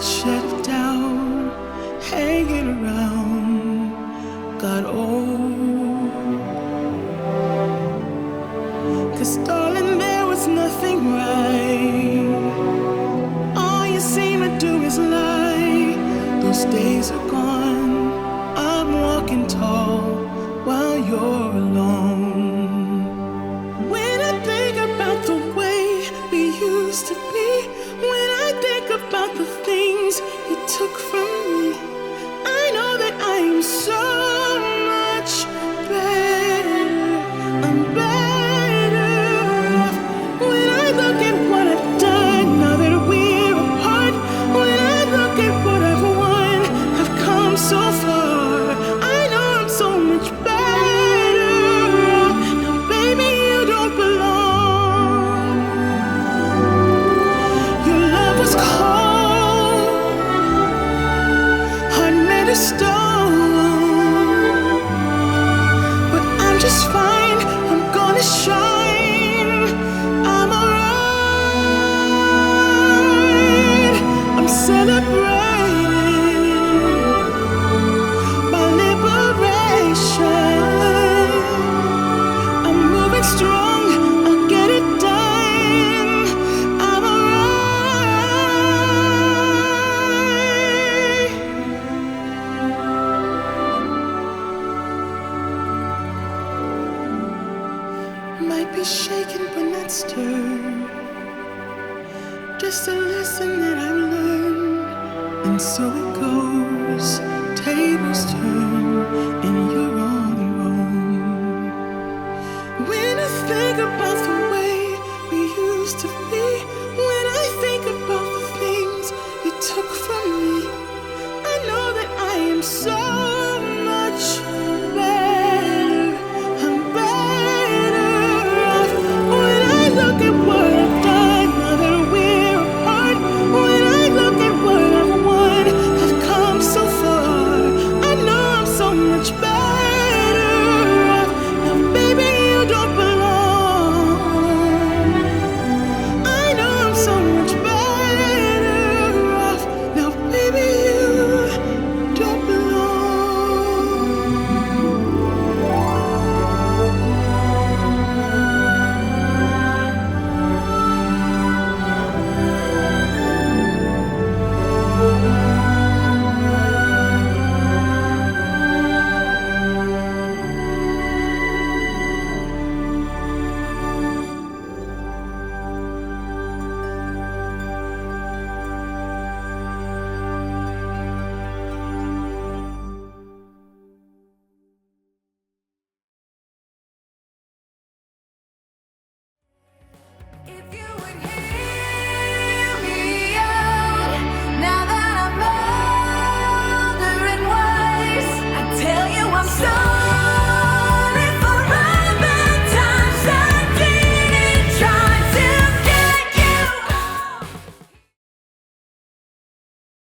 shut down, hanging around, got old. 'Cause darling, there was nothing right. All you seem to do is lie. Those days are gone. I'm walking tall while you're alone. When I think about the way we used to be, when I think about the things you took from me, I know that I am so much better. I'm better off. When I look at what I've done now that we're apart, when I look at what I've won, I've come so far. I know I'm so much better off. Now baby, you don't belong. Your love was cold, heart made of stone. But I'm just fine, I'm gonna shine. I'm alright. I'm celebrating my liberation. I'm moving strong, I'll get it done. I'm alright. Might be shaken but not stirred. Just a lesson that I've learned. And so it goes, tables turn, and you're on your own. When I think about the